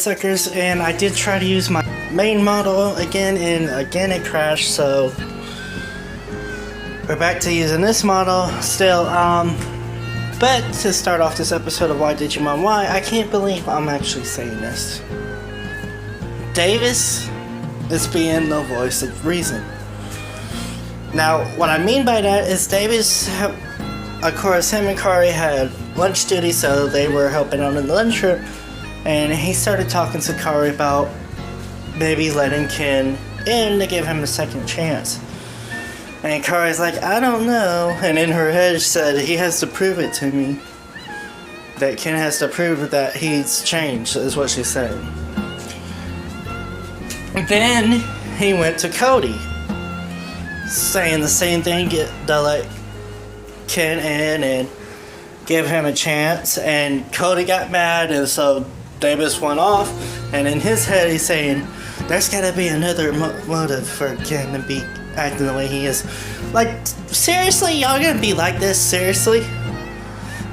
suckers, and I did try to use my main model again, and again it crashed, so we're back to using this model still. But to start off this episode of Why Digimon Why, I can't believe I'm actually saying this. Davis is being the voice of reason. Now, what I mean by that is Davis, of course, him and Kari had lunch duty, so they were helping out in the lunchroom, and he started talking to Kari about maybe letting Ken in to give him a second chance. And Kari's like, I don't know, and in her head she said, he has to prove it to me. That Ken has to prove that he's changed, is what she said. Then he went to Cody, saying the same thing, to let Ken in and give him a chance, and Cody got mad, and so Davis went off, and in his head he's saying, there's gotta be another motive for Ken to be acting the way he is. Like, seriously, y'all gonna be like this? Seriously?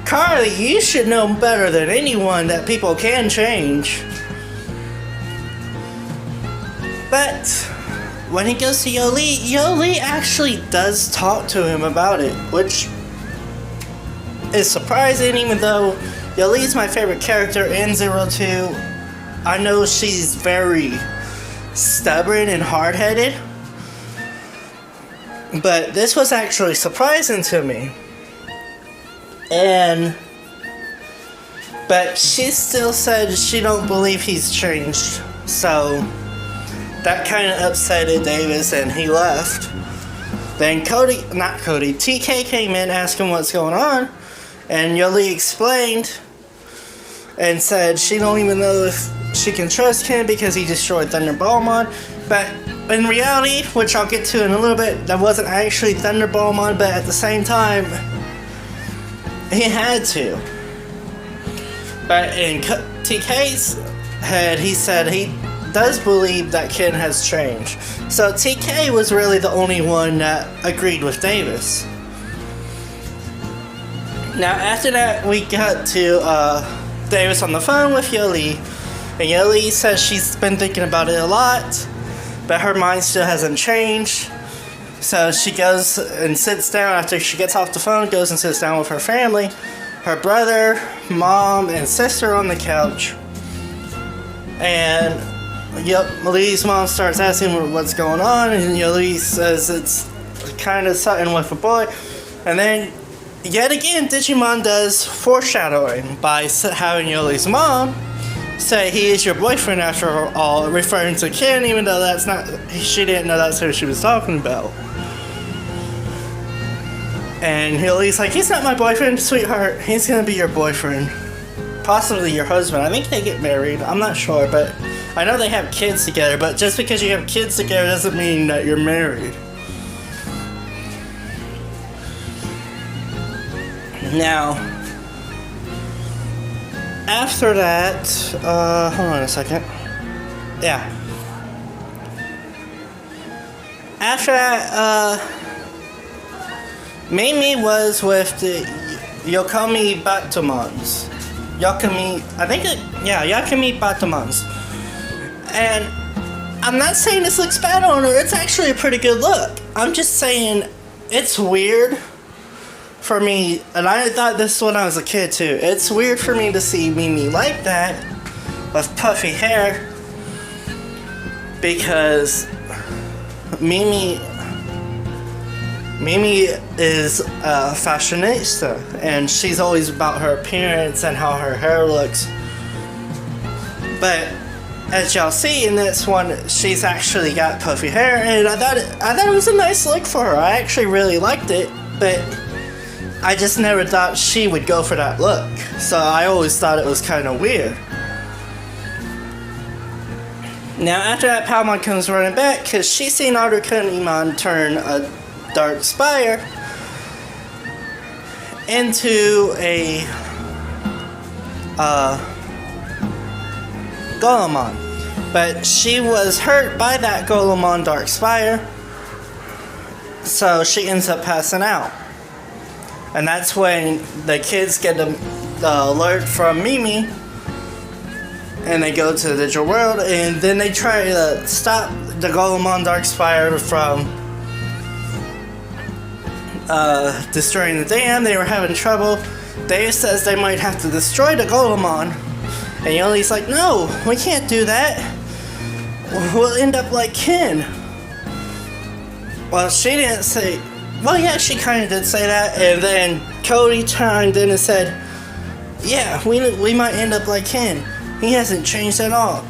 Carly, you should know better than anyone that people can change. But when he goes to Yoli actually does talk to him about it, which is surprising, even though Yoli's my favorite character in 02. I know she's very stubborn and hard-headed, but this was actually surprising to me. But she still said she don't believe he's changed, so that kind of upsetted Davis, and he left. Then TK came in asking what's going on, and Yoli explained and said she don't even know if she can trust him because he destroyed Thunderballmon. But in reality, which I'll get to in a little bit, that wasn't actually Thunderballmon, but at the same time, he had to. But in TK's head, he said he does believe that Ken has changed. So TK was really the only one that agreed with Davis. Now after that, we got to Davis on the phone with Yoli, and Yoli says she's been thinking about it a lot, but her mind still hasn't changed. So she goes and sits down after she gets off the phone, goes and sits down with her family, her brother, mom, and sister on the couch. And Yoli's mom starts asking what's going on, and Yoli says it's kind of something with a boy. And then, yet again, Digimon does foreshadowing by having Yoli's mom say he is your boyfriend after all, referring to Ken, even though that's not, she didn't know that's who she was talking about. And Yoli's like, he's not my boyfriend, sweetheart, he's gonna be your boyfriend. Possibly your husband. I think they get married, I'm not sure, but I know they have kids together, but just because you have kids together doesn't mean that you're married. Now, after that, hold on a second. Yeah. After that, Mimi was with the Yakami Batamons. Yakami Batamons. And I'm not saying this looks bad on her, it's actually a pretty good look. I'm just saying it's weird for me, and I thought this when I was a kid too. It's weird for me to see Mimi like that, with puffy hair, because Mimi is a fashionista, and she's always about her appearance and how her hair looks. But as y'all see in this one, she's actually got puffy hair, and I thought it was a nice look for her. I actually really liked it, but I just never thought she would go for that look. So I always thought it was kind of weird. Now after that, Palmon comes running back because she's seen Ardukanimon turn a Dark Spire into a Golemon. But she was hurt by that Golemon Dark Spire, so she ends up passing out. And that's when the kids get the alert from Mimi and they go to the digital world, and then they try to stop the Golemon Darkspire from destroying the dam. They were having trouble. Dave says they might have to destroy the Golemon, and Yoli's like, no, we can't do that. We'll end up like Ken. Well, she didn't say. Well, yeah, she kind of did say that, and then Cody chimed in and said, yeah, we might end up like Ken. He hasn't changed at all.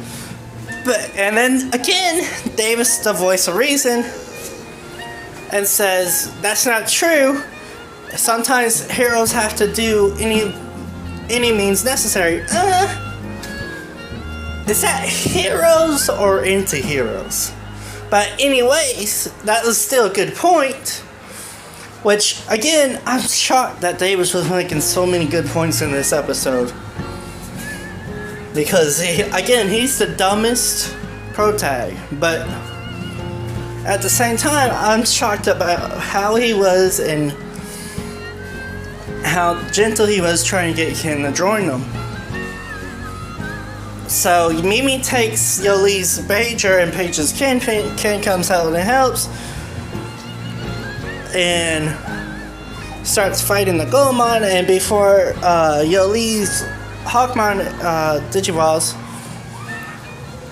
And then again, Davis, the voice of reason, and says, that's not true. Sometimes heroes have to do any means necessary. Is that heroes or anti-heroes? But anyways, that was still a good point. Which, again, I'm shocked that Davis was making so many good points in this episode. Because, he's the dumbest protag. But at the same time, I'm shocked about how he was and how gentle he was trying to get Ken to join them. So, Mimi takes Yoli's pager and pages Ken. Ken comes out and helps. And starts fighting the Golemon, and before Yoli's Hawkmon Digivolves,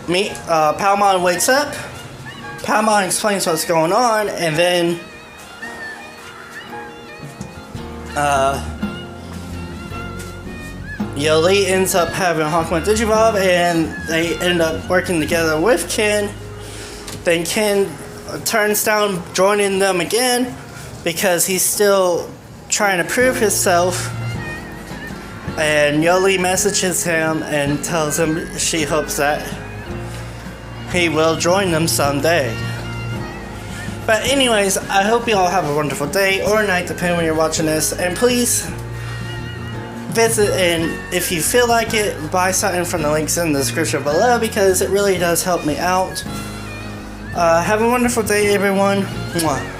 Palmon wakes up. Palmon explains what's going on, and then Yoli ends up having Hawkmon Digivolve, and they end up working together with Ken. Then Ken turns down joining them again because he's still trying to prove himself, and Yoli messages him and tells him she hopes that he will join them someday. But anyways, I hope you all have a wonderful day or night, depending when you're watching this, and please visit, and if you feel like it, buy something from the links in the description below, because it really does help me out. Have a wonderful day, everyone. Mwah.